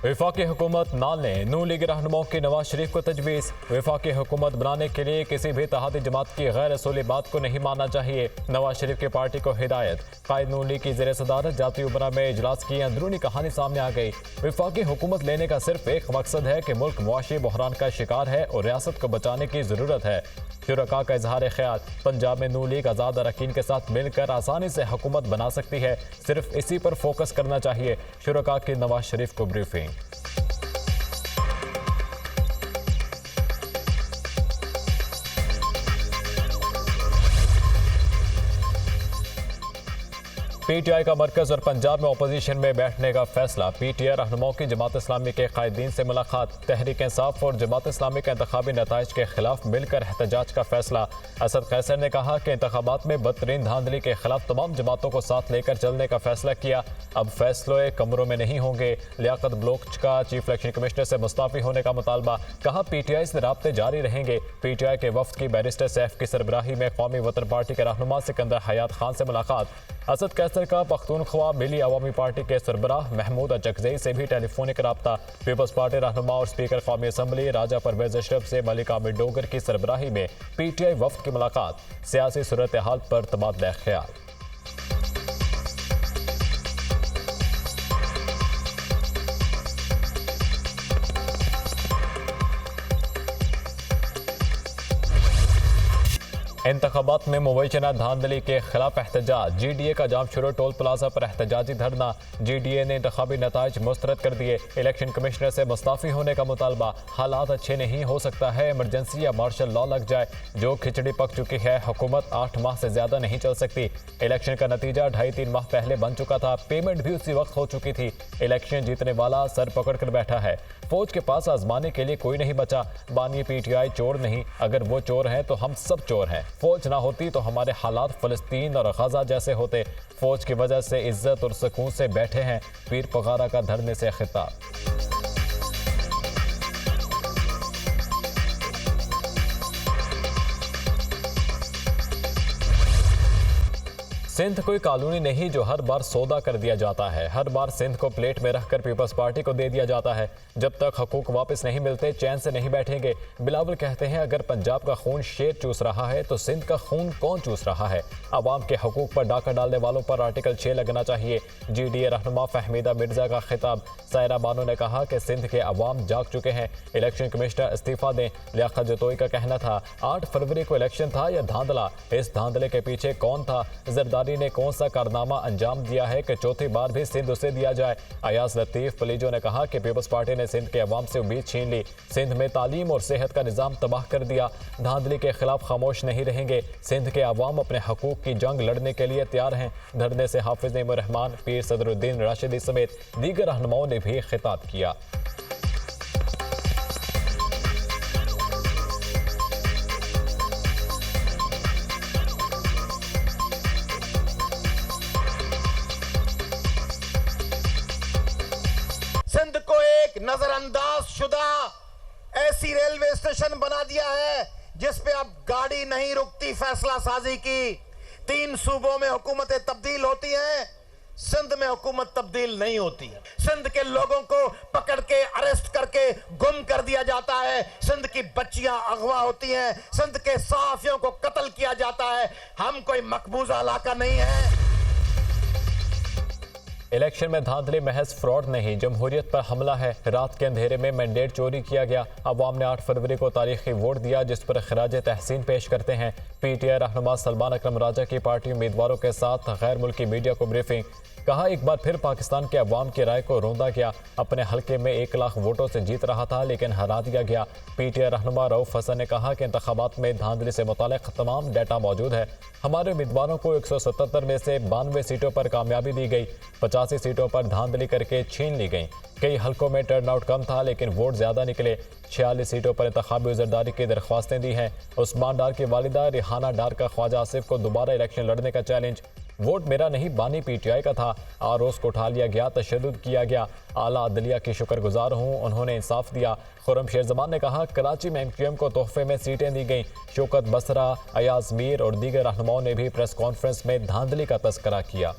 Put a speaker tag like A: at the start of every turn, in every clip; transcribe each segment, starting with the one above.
A: वफाकी हुकूमत ना लें, नून लीग रहनुमाओं की नवाज शरीफ को तजवीज़। वफाकी हुकूमत बनाने के लिए किसी भी इत्तेहादी जमात की गैर असूली बात को नहीं मानना चाहिए। नवाज शरीफ की पार्टी को हिदायत। कायद नून लीग की ज़ेर सदारत जाती उमरा में इजलास की अंदरूनी कहानी सामने आ गई। वफाकी हुकूमत लेने का सिर्फ एक मकसद है कि मुल्क मुआशी बहरान का शिकार है और रियासत को बचाने की ज़रूरत है। शुरका का इजहार ख्याल, पंजाब में नून लीग आज़ाद अरकान के साथ मिलकर आसानी से हुकूमत बना सकती है, सिर्फ इसी पर फोकस करना चाहिए। शुरका की नवाज शरीफ को ब्रीफिंग। पीटीआई का मरकज और पंजाब में अपोजिशन में बैठने का फैसला। पीटीआई रहनुमाओं की जमात इस्लामी के कायदीन से मुलाकात। तहरीक इंसाफ और जमात इस्लामी के इंतखाबी नताइज के खिलाफ मिलकर एहतजाज का फैसला। असद कैसर ने कहा कि इंतखाबात में बदतरीन धांधली के खिलाफ तमाम जमातों को साथ लेकर चलने का फैसला किया। अब फैसले कमरों में नहीं होंगे। लियाकत बलोच का चीफ इलेक्शन कमिश्नर से मुस्ताफी होने का मुतालबा। कहा पीटीआई से राब्ते जारी रहेंगे। पीटीआई के वफ्द की बैरिस्टर सैफ की सरबराही में कौमी वतन पार्टी के रहनुमा सिकंदर हयात खान से मुलाकात। असद कैसर का पख्तूनख्वा मिली अवामी पार्टी के सरबराह महमूद अचकजई से भी टेलीफोनिक रब्ता। पीपल्स पार्टी रहनुमा और स्पीकर कौमी असम्बली राजा परवेज अशरफ से मलिक आमिर डोगर की सरबराही में पीटीआई वफ्द की मुलाकात। सियासी सूरत हाल पर तबादला ख्याल। इंतखाबात में मुवैजना धांधली के खिलाफ एहतजाज। GDA का जाम शुरू, टोल प्लाजा पर एहतजाजी धरना। GDA ने इंतखाबी नताइज मुस्तरद कर दिए। इलेक्शन कमिश्नर से मुस्ताफी होने का मुतालबा। हालात अच्छे नहीं, हो सकता है इमरजेंसी या मार्शल लॉ लग जाए। जो खिचड़ी पक चुकी है, हुकूमत 8 माह से ज्यादा नहीं चल सकती। इलेक्शन का नतीजा 2.5-3 माह पहले बन चुका था, पेमेंट भी उसी वक्त हो चुकी थी। इलेक्शन जीतने वाला सर पकड़ कर बैठा है। फौज के पास आजमाने के लिए कोई नहीं बचा। बानी पीटीआई चोर नहीं, अगर वो चोर हैं तो हम सब चोर हैं। फौज ना होती तो हमारे हालात फलस्तीन और गजा जैसे होते। फौज की वजह से इज्जत और सुकून से बैठे हैं। पीर पगारा का धरने से खिताब। सिंध कोई कॉलोनी नहीं जो हर बार सौदा कर दिया जाता है। हर बार सिंध को प्लेट में रखकर पीपल्स पार्टी को दे दिया जाता है। जब तक हकूक वापस नहीं मिलते चैन से नहीं बैठेंगे। बिलावल कहते हैं अगर पंजाब का खून शेर चूस रहा है तो सिंध का खून कौन चूस रहा है। अवाम के हकूक पर डाका डालने वालों पर आर्टिकल 6 लगना चाहिए। GDA रहनुमा फहमीदा मिर्जा का खिताब। सायरा बानो ने कहा कि सिंध के अवाम जाग चुके हैं, इलेक्शन कमिश्नर इस्तीफा दें। लियाकत जतोई का कहना था 8 फरवरी को इलेक्शन था या धांधला, इस धांधले के पीछे कौन था। जरदारी ने कौन सा कारनामा अंजाम दिया है कि चौथी बार भी सिंध उसे दिया जाए। अयाज लतीफ पलीजो ने कहा कि पीपल्स पार्टी ने सिंध के अवाम से उम्मीद छीन ली। सिंध में तालीम और सेहत का निज़ाम तबाह कर दिया। धांधली के खिलाफ खामोश नहीं रहेंगे। सिंध के अवाम अपने हकूक की जंग लड़ने के लिए तैयार हैं। धरने से हाफिज नईमुर रहमान, पीर सदरुद्दीन राशिदी समेत दीगर रहनुमाओं ने भी खिताब किया।
B: सिंध को एक नजरअंदाज शुदा ऐसी रेलवे स्टेशन बना दिया है जिस पे अब गाड़ी नहीं रुकती फैसला साजी की। 3 सूबों में हुकूमतें तब्दील होती हैं, सिंध में हुकूमत तब्दील नहीं होती। सिंध के लोगों को पकड़ के अरेस्ट करके गुम कर दिया जाता है। सिंध की बच्चियां अगवा होती हैं। सिंध के सहाफियों को कत्ल किया जाता है। हम कोई मकबूजा इलाका नहीं है।
A: इलेक्शन में धांधली महज फ्रॉड नहीं, जमहूरियत पर हमला है। रात के अंधेरे में मैंडेट चोरी किया गया। अवाम ने 8 फरवरी को तारीखी वोट दिया जिस पर खराज तहसीन पेश करते हैं। पीटीआई रहनुमा सलमान अकरम राजा की पार्टी उम्मीदवारों के साथ गैर मुल्की मीडिया को ब्रीफिंग। कहा एक बार फिर पाकिस्तान के अवाम की राय को रोंदा गया। अपने हल्के में 1 लाख वोटों से जीत रहा था लेकिन हरा दिया गया। पीटीआई रहनुमा रऊफ हसन ने कहा कि इंतखाबात में धांधली से मुताल्लिक़ तमाम डाटा मौजूद है। हमारे उम्मीदवारों को 177 में से 92 सीटों पर कामयाबी दी गई। 85 सीटों पर धांधली करके छीन ली गई। कई हल्कों में टर्नआउट कम था लेकिन वोट ज्यादा निकले। 46 सीटों पर इंतखाबी उज़रदारी की दरख्वास्तें दी हैं। उस्मान डार की वालिदा रिहाना डार का ख्वाजा आसिफ को दोबारा इलेक्शन लड़ने का चैलेंज। वोट मेरा नहीं, बानी पीटीआई का था। आरोस को उठा लिया गया, तशद्दुद किया गया। आला अदलिया की शुक्रगुजार हूँ, उन्होंने इंसाफ दिया। खुर्रम शेर जमान ने कहा कराची में MQM को तोहफे में सीटें दी गईं। शौकत बसरा, अयाज मीर और दीगर रहनुमाओं ने भी प्रेस कॉन्फ्रेंस में धांधली का तस्करा किया।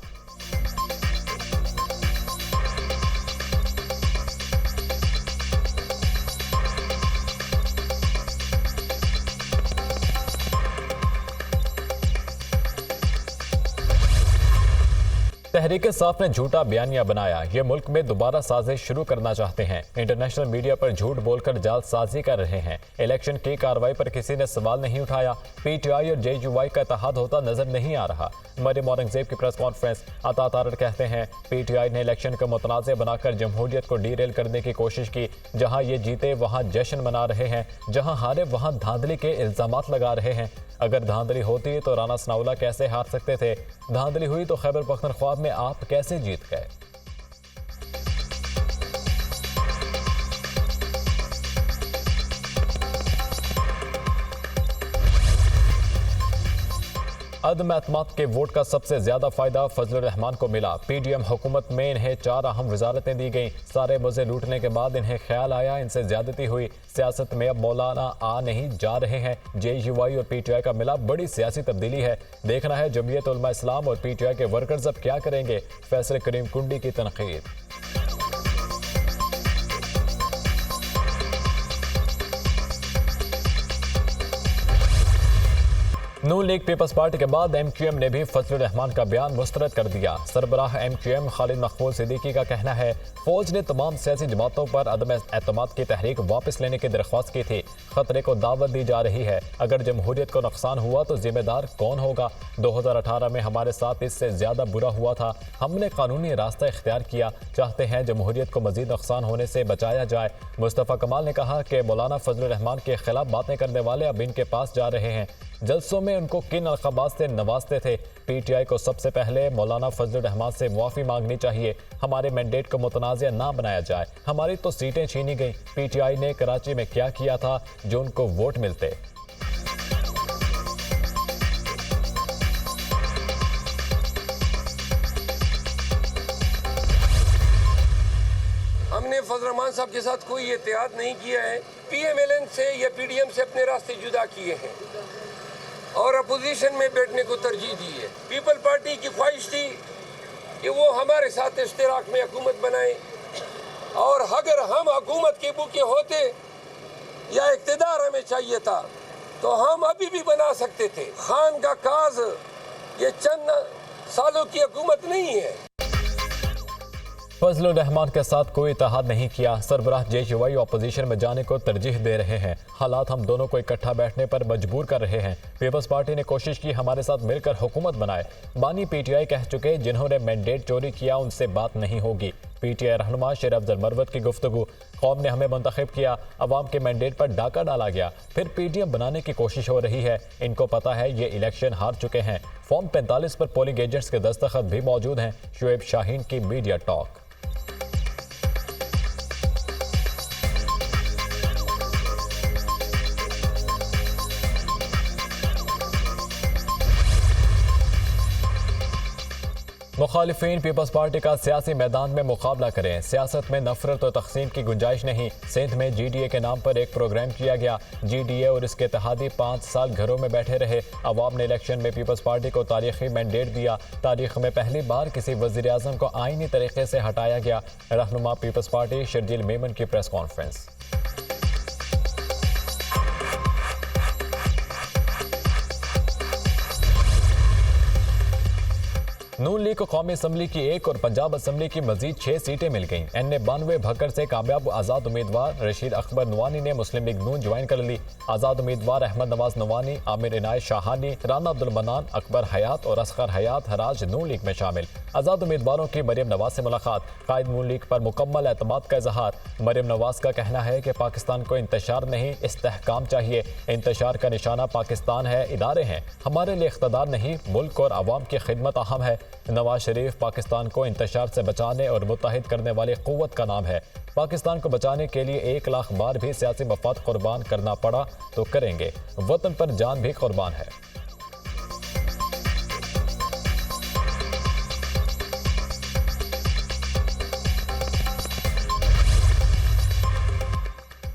A: तहरीक इंसाफ ने झूठा बयानिया बनाया। ये मुल्क में दोबारा साजिश शुरू करना चाहते हैं। इंटरनेशनल मीडिया पर झूठ बोलकर जालसाजी कर रहे हैं। इलेक्शन की कार्रवाई पर किसी ने सवाल नहीं उठाया। पीटीआई और जेयूआई का इत्तेहाद होता नजर नहीं आ रहा। मरियम औरंगजेब की प्रेस कॉन्फ्रेंस। अता तारड़ कहते हैं पीटीआई ने इलेक्शन को मुतनाज़ बनाकर जमहूरियत को डीरेल करने की कोशिश की। जहां ये जीते वहां जश्न मना रहे हैं, जहां हारे वहां धांधली के इल्जामात लगा रहे हैं। अगर धांधली होती तो राना सनाउल्लाह कैसे हार सकते थे? धांधली हुई तो खैबर पख्तूनख्वा में आप कैसे जीत गए? अदम एतमाद के वोट का सबसे ज्यादा फायदा फजलुर रहमान को मिला। पीडीएम हुकूमत में इन्हें 4 अहम वजारतें दी गईं। सारे मजे लूटने के बाद इन्हें ख्याल आया इनसे ज्यादती हुई। सियासत में अब मौलाना आ नहीं जा रहे हैं। जेयूआई और पीटीआई का मिला बड़ी सियासी तब्दीली है। देखना है जमीयत उलमा इस्लाम और पीटीआई के वर्कर्स अब क्या करेंगे। फैसल करीम कुंडी की तनकीद। नून लीग पीपल्स पार्टी के बाद एमक्यूएम ने भी फजलुर रहमान का बयान मुस्तरद कर दिया। सरबराह एमक्यूएम खालिद मकबूल सिद्दीकी का कहना है फौज ने तमाम सियासी जमातों पर अदम एतमाद की तहरीक वापस लेने की दरख्वास्त की थी। खतरे को दावत दी जा रही है। अगर जमहूरियत को नुकसान हुआ तो जिम्मेदार कौन होगा? 2018 में हमारे साथ इससे ज्यादा बुरा हुआ था। हमने कानूनी रास्ता इख्तियार किया। चाहते हैं जमहूरियत को मजीद नुकसान होने से बचाया जाए। मुस्तफ़ा कमाल ने कहा कि मौलाना फजलुर रहमान के खिलाफ बातें करने वाले अब इनके पास जा रहे हैं। जलसों में उनको किन अलक़ाबात से नवाजते थे? पीटीआई को सबसे पहले मौलाना फजलुर रहमान से मुआफ़ी मांगनी चाहिए। हमारे मैंडेट को मुतनाज़ ना बनाया जाए। हमारी तो सीटें छीनी गईं। पीटीआई ने कराची में क्या किया था जो उनको वोट मिलते?
C: हमने फजलुर रहमान साहब के साथ कोई इत्तेहाद नहीं किया है। पीएमएलएन से या पीडीएम से अपने रास्ते जुदा किए हैं और अपोजिशन में बैठने को तरजीह दी है। पीपल पार्टी की ख्वाहिश थी कि वो हमारे साथ इश्तिराक में हुकूमत बनाए और अगर हम हुकूमत के बुके होते या इक़्तिदार हमें चाहिए था तो हम अभी भी बना सकते थे। खान का काज ये चंद सालों की हुकूमत नहीं है।
A: फजलुर रहमान के साथ कोई इत्तेहाद नहीं किया। सरबराह जेयूआई अपोजिशन में जाने को तरजीह दे रहे हैं। हालात हम दोनों को इकट्ठा बैठने पर मजबूर कर रहे हैं। पीपल्स पार्टी ने कोशिश की हमारे साथ मिलकर हुकूमत बनाए। बानी पीटीआई कह चुके जिन्होंने मैंडेट चोरी किया उनसे बात नहीं होगी। पीटीआई रहनुमा शेर अफजल मरवत की गुफ्तगू। कौम ने हमें मुंतखब किया, अवाम के मैंडेट पर डाका डाला गया, फिर पीटीएम बनाने की कोशिश हो रही है। इनको पता है ये इलेक्शन हार चुके हैं। फॉर्म 45 पर पोलिंग एजेंट्स के दस्तखत भी मौजूद हैं। शुएब शाहीन की मीडिया टॉक। मुखालिफिन पीपल्स पार्टी का सियासी मैदान में मुकाबला करें। सियासत में नफरत और तकसीम की गुंजाइश नहीं। सिंध में जीडीए के नाम पर एक प्रोग्राम किया गया। जीडीए और इसके इत्तेहादी 5 साल घरों में बैठे रहे। अवाम ने इलेक्शन में पीपल्स पार्टी को तारीखी मैंडेट दिया। तारीख में पहली बार किसी वज़ीर आज़म को आईनी तरीके से हटाया गया। रहनुमा पीपल्स पार्टी शर्जील मेमन की प्रेस कॉन्फ्रेंस। नून लीग को कौमी असम्बली की 1 और पंजाब असम्बली की मजीद 6 सीटें मिल गईं। NA 92 भक्कर से कामयाब आज़ाद उम्मीदवार रशीद अकबर नवानी ने मुस्लिम लीग नून ज्वाइन कर ली। आज़ाद उम्मीदवार अहमद नवाज नवानी, आमिर इनायत शाहानी, राना अब्दुल मन्नान, अकबर हयात और असगर हयात हराज नून लीग में शामिल। आज़ाद उम्मीदवारों की मरियम नवाज से मुलाकात। कायद नून लीग पर मुकम्मल एतमाद का इजहार। मरियम नवाज का कहना है कि पाकिस्तान को इंतशार नहीं इस्तेहकाम चाहिए। इंतशार का निशाना पाकिस्तान है, इदारे हैं। हमारे लिए इख्तिदार नहीं, मुल्क और अवाम की खिदमत अहम है। नवाज शरीफ पाकिस्तान को इंतशार से बचाने और मुत्तहिद करने वाली क़ुव्वत का नाम है। पाकिस्तान को बचाने के लिए 1 लाख बार भी सियासी मफाद कुर्बान करना पड़ा तो करेंगे। वतन पर जान भी कुर्बान है।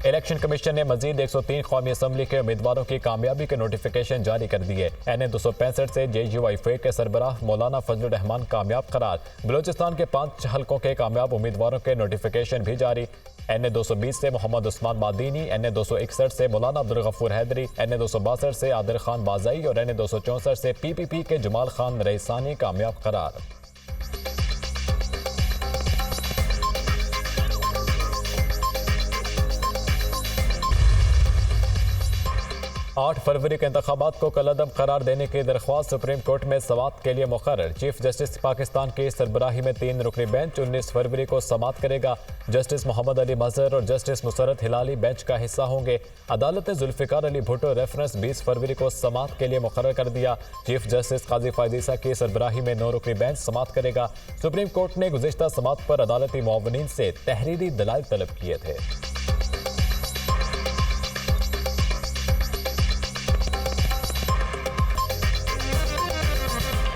A: इलेक्शन कमीशन ने मजीद 103 कौमी असम्बली के उम्मीदवारों की कामयाबी के नोटिफिकेशन जारी कर दिए। NA 265 से जेयूआई के सरबराह मौलाना फजलुर रहमान कामयाब करार। बलूचिस्तान के 5 हलकों के कामयाब उम्मीदवारों के नोटिफिकेशन भी जारी। NA 220 से मोहम्मद उस्मान मादीनी, NA 261 से मौलाना अब्दुल गफूर हैदरी, NA 262 से आदिल खान बाज़ाई और NA 264 से PPP के जमाल खान रईसानी कामयाब करार। 8 फरवरी के इंतखाबात को कलअदम करार देने की दरख्वास्त सुप्रीम कोर्ट में समाअत के लिए मुकर्रर। चीफ जस्टिस पाकिस्तान की सरबराही में 3 रुकनी बेंच 19 फरवरी को समाअत करेगा। जस्टिस मोहम्मद अली मजहर और जस्टिस मुसरत हिलाली बेंच का हिस्सा होंगे। अदालत ने जुल्फिकार अली भुट्टो रेफरेंस 20 फरवरी को समाअत के लिए मुकर्रर कर दिया। चीफ जस्टिस काजी फायदीसा की सरबराही में 9 रुकनी बेंच समाअत करेगा। सुप्रीम कोर्ट ने गुज़िश्ता समाअत पर अदालती मुआवनीन से तहरीरी दलाइल तलब किए थे।